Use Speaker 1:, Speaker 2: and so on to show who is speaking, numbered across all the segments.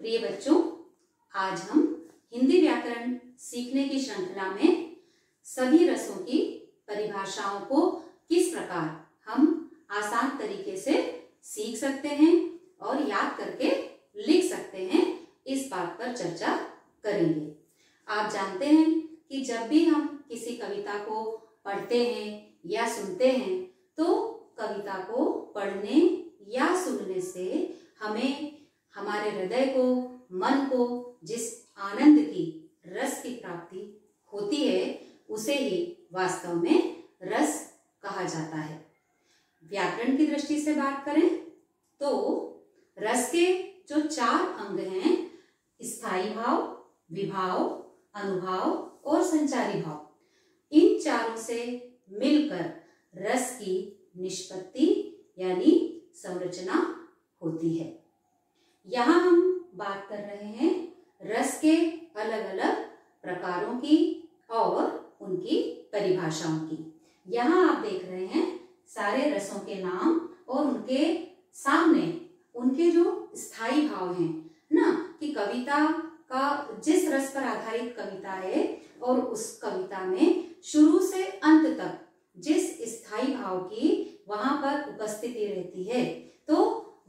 Speaker 1: प्रिय बच्चों, आज हम हिंदी व्याकरण सीखने की श्रृंखला में सभी रसों की परिभाषाओं को किस प्रकार हम आसान तरीके से सीख सकते हैं और याद करके लिख सकते हैं, इस बात पर चर्चा करेंगे। आप जानते हैं कि जब भी हम किसी कविता को पढ़ते हैं या सुनते हैं तो कविता को पढ़ने या सुनने से हमें हमारे हृदय को, मन को जिस आनंद की, रस की प्राप्ति होती है उसे ही वास्तव में रस कहा जाता है। व्याकरण की दृष्टि से बात करें तो रस के जो 4 अंग हैं, स्थायी भाव, विभाव, अनुभाव और संचारी भाव, इन चारों से मिलकर रस की निष्पत्ति यानी संरचना होती है। यहाँ हम बात कर रहे हैं रस के अलग अलग प्रकारों की और उनकी परिभाषाओं की। यहाँ आप देख रहे हैं सारे रसों के नाम और उनके सामने उनके जो स्थायी भाव हैं ना, कि कविता का जिस रस पर आधारित कविता है और उस कविता में शुरू से अंत तक जिस स्थायी भाव की वहां पर उपस्थिति रहती है, तो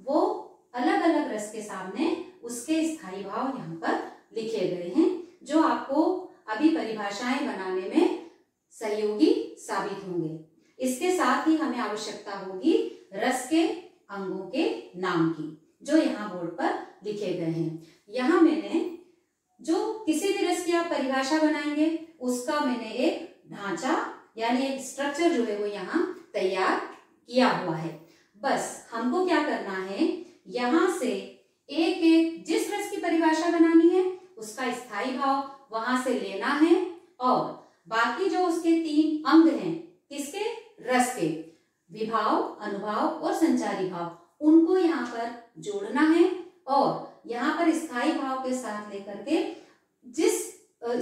Speaker 1: वो अलग अलग रस के सामने उसके स्थायी भाव यहाँ पर लिखे गए हैं, जो आपको अभी परिभाषाएं बनाने में सहयोगी साबित होंगे। इसके साथ ही हमें आवश्यकता होगी रस के अंगों के नाम की, जो यहाँ बोर्ड पर लिखे गए हैं। यहाँ मैंने जो किसी भी रस की आप परिभाषा बनाएंगे उसका मैंने एक ढांचा यानी एक स्ट्रक्चर जो है वो यहाँ तैयार किया हुआ है। बस हमको क्या करना है, यहाँ से एक एक जिस रस की परिभाषा बनानी है उसका स्थायी भाव वहां से लेना है और बाकी जो उसके 3 अंग हैं, किसके, रस के, विभाव, अनुभाव और संचारी भाव, उनको यहाँ पर जोड़ना है और यहाँ पर स्थायी भाव के साथ लेकर के जिस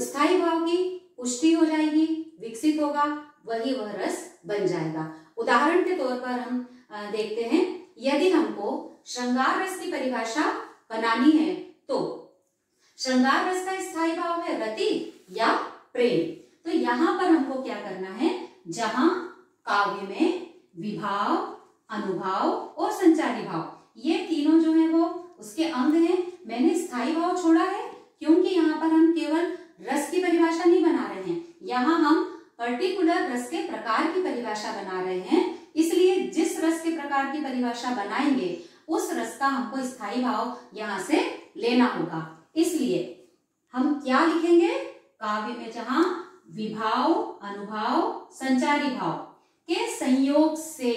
Speaker 1: स्थायी भाव की पुष्टि हो जाएगी, विकसित होगा, वही वह रस बन जाएगा। उदाहरण के तौर पर हम देखते हैं, यदि हमको श्रृंगार रस की परिभाषा बनानी है तो श्रृंगार रस का स्थायी भाव है रति या प्रेम। तो यहाँ पर हमको क्या करना है, जहां काव्य में विभाव, अनुभाव और संचारी भाव, ये तीनों जो है वो उसके अंग हैं, मैंने स्थायी भाव छोड़ा है क्योंकि यहाँ पर हम केवल रस की परिभाषा नहीं बना रहे हैं, यहाँ हम पर्टिकुलर रस के प्रकार की परिभाषा बना रहे हैं। इसलिए जिस रस के प्रकार की परिभाषा बनाएंगे उस रस का हमको स्थायी भाव यहाँ से लेना होगा। इसलिए हम क्या लिखेंगे, काव्य में जहां विभाव, अनुभाव, संचारी भाव के संयोग से,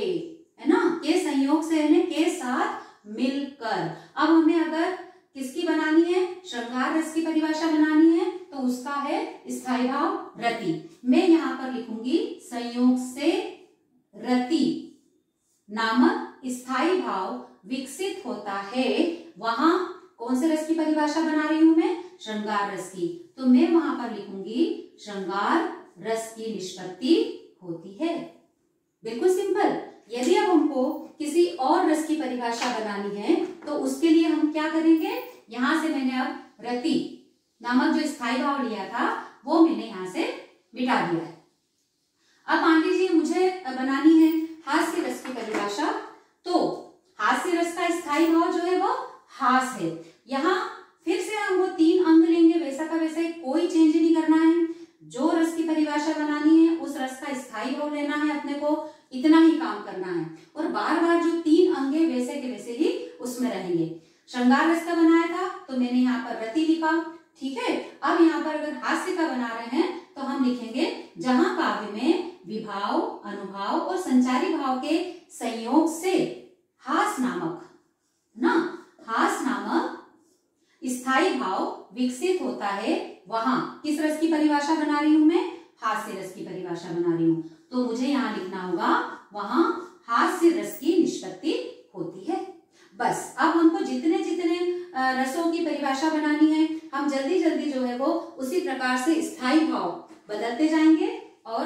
Speaker 1: है ना, के संयोग से यानी के साथ मिलकर, अब हमें अगर किसकी बनानी है, श्रृंगार रस की परिभाषा बनानी है तो उसका है स्थायी भाव रति। मैं यहाँ पर लिखूंगी संयोग से रति नामक स्थायी भाव विकसित होता है। वहां कौन से रस की परिभाषा बना रही हूं मैं, श्रृंगार रस की, तो मैं वहां पर लिखूंगी श्रृंगार रस की निष्पत्ति होती है। बिल्कुल सिंपल। यदि अब हमको किसी और रस की परिभाषा बनानी है तो उसके लिए हम क्या करेंगे, यहां से मैंने अब रति नामक जो स्थायी भाव लिया था वो मैंने यहां से मिटा दिया है। अब मान लीजिए मुझे बनानी है हास्य रस की परिभाषा, तो हास्य रस का स्थायी भाव जो है वो हास है। यहाँ फिर से हम वो 3 अंग लेंगे, वैसा का वैसा, कोई चेंज नहीं करना है। जो रस की परिभाषा बनानी है उस रस का स्थायी भाव लेना है, अपने को इतना ही काम करना है और बार बार जो 3 अंग है वैसे के वैसे ही उसमें रहेंगे। श्रृंगार रस का बनाया था तो मैंने यहाँ पर रति लिखा, ठीक है। अब यहाँ पर अगर हास्य का बना रहे हैं तो हम लिखेंगे जहां काव्य में विभाव, अनुभाव और संचारी भाव के संयोग से हास नामक स्थायी भाव विकसित होता है। वहां किस रस की परिभाषा बना रही हूं मैं, हास्य रस की परिभाषा बना रही हूं, तो मुझे यहाँ लिखना होगा वहां हास्य रस की निष्पत्ति होती है। बस अब हमको जितने जितने रसों की परिभाषा बनानी है हम जल्दी जल्दी जो है वो उसी प्रकार से स्थायी भाव बदलते जाएंगे और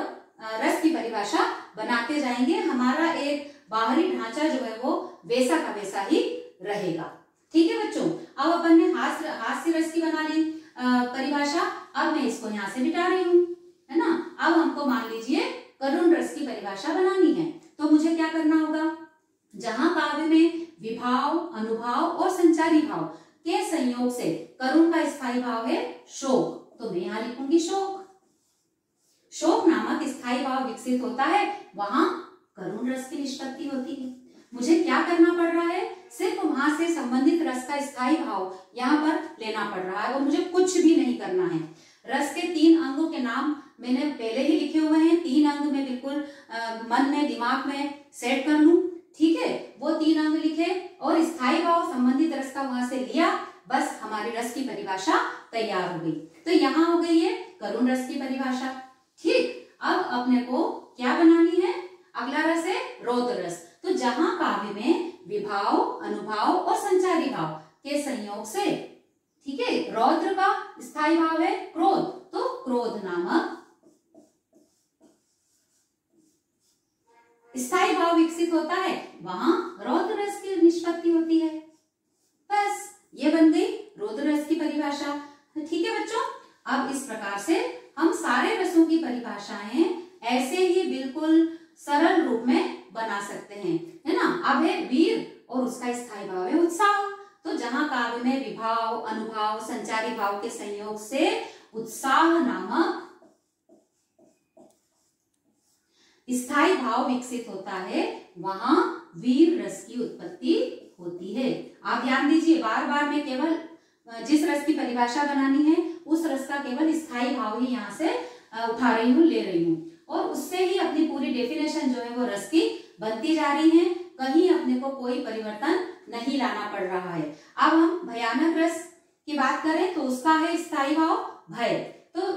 Speaker 1: रस की परिभाषा बनाते जाएंगे। हमारा एक बाहरी ढांचा जो है वो वैसा का वैसा ही रहेगा। ठीक है बच्चों, अब अपन ने हास्य रस की बना ली परिभाषा। अब मैं इसको यहाँ से मिटा रही हूँ, है ना। अब हमको मान लीजिए करुण रस की परिभाषा बनानी है, तो मुझे क्या करना होगा, जहां काव्य में विभाव, अनुभाव और संचारी भाव के संयोग से करुण का स्थायी भाव है शोक, तो मैं यहाँ लिखूंगी शोक। शोक नामक स्थायी भाव विकसित होता है, वहां करुण रस की निष्पत्ति होती है। मुझे क्या करना पड़ रहा है, सिर्फ वहां से संबंधित रस का स्थायी भाव यहाँ पर लेना पड़ रहा है और मुझे कुछ भी नहीं करना है। रस के 3 अंगों के नाम मैंने पहले ही लिखे हुए हैं, 3 अंग में बिल्कुल मन में दिमाग में सेट कर लूं, ठीक है। वो 3 अंग लिखे और स्थायी भाव संबंधित रस का वहां से लिया, बस हमारी रस की परिभाषा तैयार हो गई। तो यहाँ हो गई है करुण रस की परिभाषा, ठीक। अब अपने को क्या बनानी है, अगला रस है रौद्र रस। तो जहां काव्य में विभाव, अनुभाव और संचारी भाव के संयोग से, ठीक है, रौद्र का स्थायी भाव है क्रोध, तो क्रोध नामक स्थायी भाव विकसित होता है, वहां रौद्र रस की निष्पत्ति होती है। बस ये बन गई रौद्र रस की परिभाषा, ठीक है बच्चों। अब इस प्रकार से हम सारे रसों की परिभाषाएं ऐसे ही बिल्कुल सरल रूप में बना सकते हैं, है ना। अब है वीर और उसका स्थायी भाव है उत्साह। तो जहां काव्य में विभाव, अनुभाव, संचारी भाव के संयोग से उत्साह नामक स्थायी भाव विकसित होता है, वहां वीर रस की उत्पत्ति होती है। आप ध्यान दीजिए, बार बार मैं केवल जिस रस की परिभाषा बनानी है उस रस का केवल स्थायी भाव ही यहाँ से उठा रही हूँ, ले रही हूँ, और उससे ही अपनी पूरी डेफिनेशन जो है वो रस की बनती जा रही है। कहीं अपने को कोई परिवर्तन नहीं लाना पड़ रहा है। अब हम भयानक रस की बात करें तो उसका है स्थायी भाव भय। तो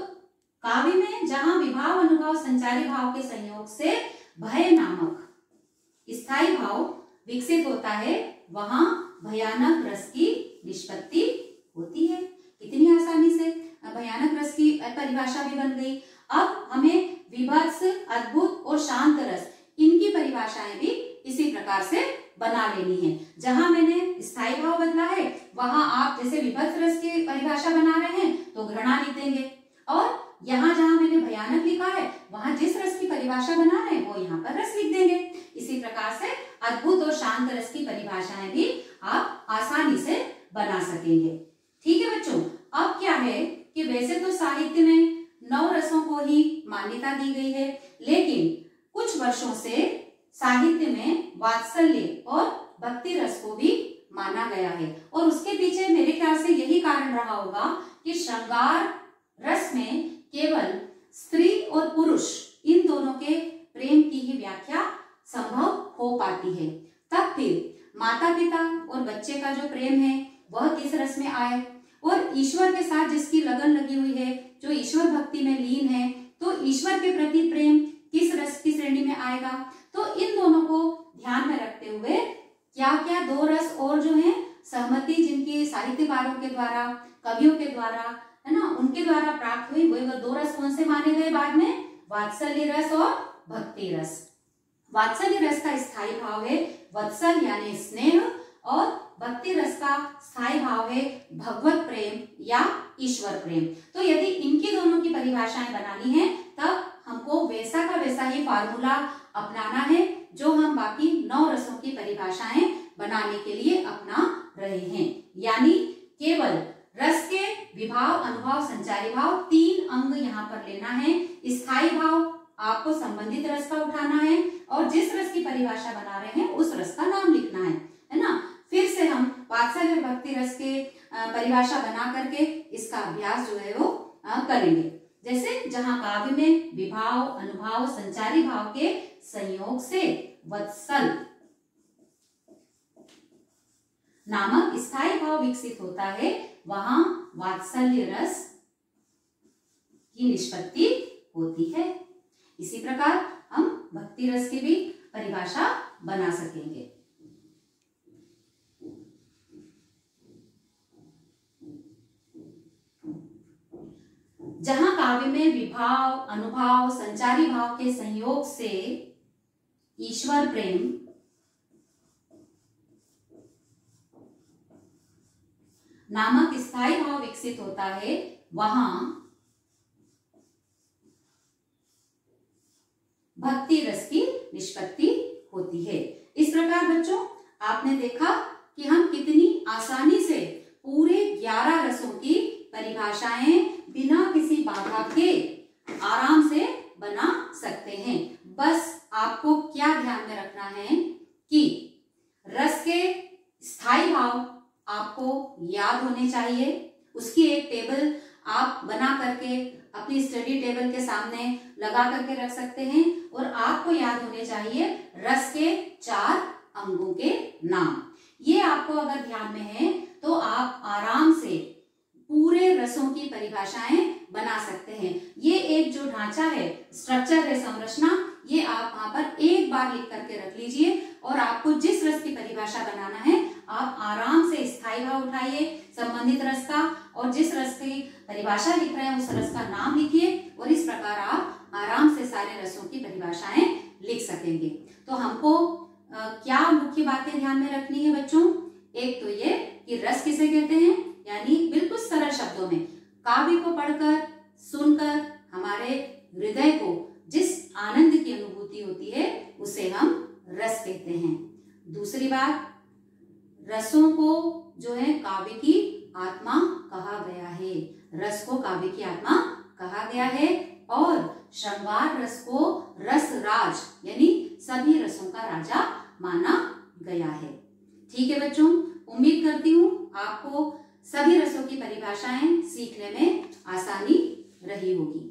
Speaker 1: काव्य में जहां विभाव, अनुभाव, संचारी भाव के संयोग से भय नामक स्थायी भाव विकसित होता है, वहां भयानक रस की निष्पत्ति होती है। कितनी आसानी से भयानक रस की परिभाषा भी बन गई। अब हमें विभत्स, अद्भुत और शांत रस, इनकी परिभाषाएं भी इसी प्रकार से बना लेनी है। जहां मैंने स्थायी भाव बदला है, वहां आप जैसे विभत्स रस की परिभाषा बना रहे हैं तो घृणा लिख देंगे, और यहाँ जहां मैंने भयानक लिखा है वहां जिस रस की परिभाषा बना रहे हैं वो यहाँ पर रस लिख देंगे। इसी प्रकार से अद्भुत और शांत रस की परिभाषाएं भी आप आसानी से बना सकेंगे, ठीक है बच्चों। अब क्या है कि वैसे तो साहित्य में 9 रसों को ही मान्यता दी गई है, लेकिन कुछ वर्षों से साहित्य में वात्सल्य और भक्ति रस को भी माना गया है, और उसके पीछे मेरे ख्याल से यही कारण रहा होगा कि श्रृंगार रस में केवल स्त्री और पुरुष इन दोनों के प्रेम की ही व्याख्या संभव हो पाती है। तब फिर माता पिता और बच्चे का जो प्रेम है वह किस रस में आए, और ईश्वर के साथ जिसकी लगन लगी हुई है, जो ईश्वर भक्ति में लीन है, तो ईश्वर के प्रति प्रेम किस रस की श्रेणी में आएगा। तो इन दोनों को ध्यान में रखते हुए क्या क्या 2 रस और जो है सहमति जिनकी साहित्यकारों के द्वारा, कवियों के द्वारा, है ना, उनके द्वारा प्राप्त हुई, वह 2 रस कौन से माने गए बाद में, वात्सल्य रस और भक्ति रस। वात्सल्य रस का स्थायी भाव है वत्सल यानी स्नेह, और भक्ति रस का स्थायी भाव है भगवत प्रेम या ईश्वर प्रेम। तो यदि इनकी दोनों की परिभाषाएं बनानी है तब हमको वैसा का वैसा ही फार्मूला अपनाना है जो हम बाकी 9 रसों की परिभाषाएं बनाने के लिए अपना रहे हैं। यानी केवल रस के विभाव, अनुभव, संचारी भाव 3 अंग यहाँ पर लेना है। स्थायी भाव आपको संबंधित रस का उठाना है, और जिस रस की परिभाषा बना रहे हैं उस रस का नाम लिखना है ना। फिर से हम वात्सल्य और भक्ति रस के परिभाषा बना करके इसका अभ्यास जो है वो करेंगे। जैसे जहां काव्य में विभाव, अनुभाव, संचारी भाव के संयोग से वत्सल नामक स्थायी भाव विकसित होता है, वहां वात्सल्य रस की निष्पत्ति होती है। इसी प्रकार हम भक्ति रस की भी परिभाषा बना सकेंगे। जहां काव्य में विभाव, अनुभाव, संचारी भाव के संयोग से ईश्वर प्रेम नामक स्थायी भाव विकसित होता है वहां भक्ति रस की निष्पत्ति होती है। इस प्रकार बच्चों आपने देखा कि हम कितनी आसानी से पूरे 11 रसों की परिभाषाएं बिना किसी बाधा के आराम से बना सकते हैं। बस आपको क्या ध्यान में रखना है कि रस के स्थायी भाव आपको याद होने चाहिए। उसकी एक टेबल आप बना करके अपनी स्टडी टेबल के सामने लगा करके रख सकते हैं और आपको याद होने चाहिए रस के 4 अंगों के नाम। ये आपको अगर ध्यान में है तो आप आराम से पूरे रसों की परिभाषाएं बना सकते हैं। ये एक जो ढांचा है, स्ट्रक्चर है, संरचना, ये आप वहां पर एक बार लिख करके रख लीजिए और आपको जिस रस की परिभाषा बनाना है आप आराम से स्थायी भाव उठाइए संबंधित रस का और जिस रस की परिभाषा लिख रहे हैं उस रस का नाम लिखिए और इस प्रकार आप आराम से सारे रसों की परिभाषाएं लिख सकेंगे। तो हमको क्या मुख्य बातें ध्यान में रखनी है बच्चों? एक तो ये कि रस किसे कहते हैं, यानी बिल्कुल सरल शब्दों में काव्य को पढ़कर सुनकर हमारे हृदय को जिस आनंद की अनुभूति होती है उसे हम रस कहते हैं। दूसरी बात, रसों को जो है काव्य की आत्मा कहा गया है। रस को काव्य की आत्मा कहा गया है और श्रृंगार रस को रस राज यानी सभी रसों का राजा माना गया है। ठीक है बच्चों, उम्मीद करती हूँ आपको सभी रसों की परिभाषाएं सीखने में आसानी रही होगी।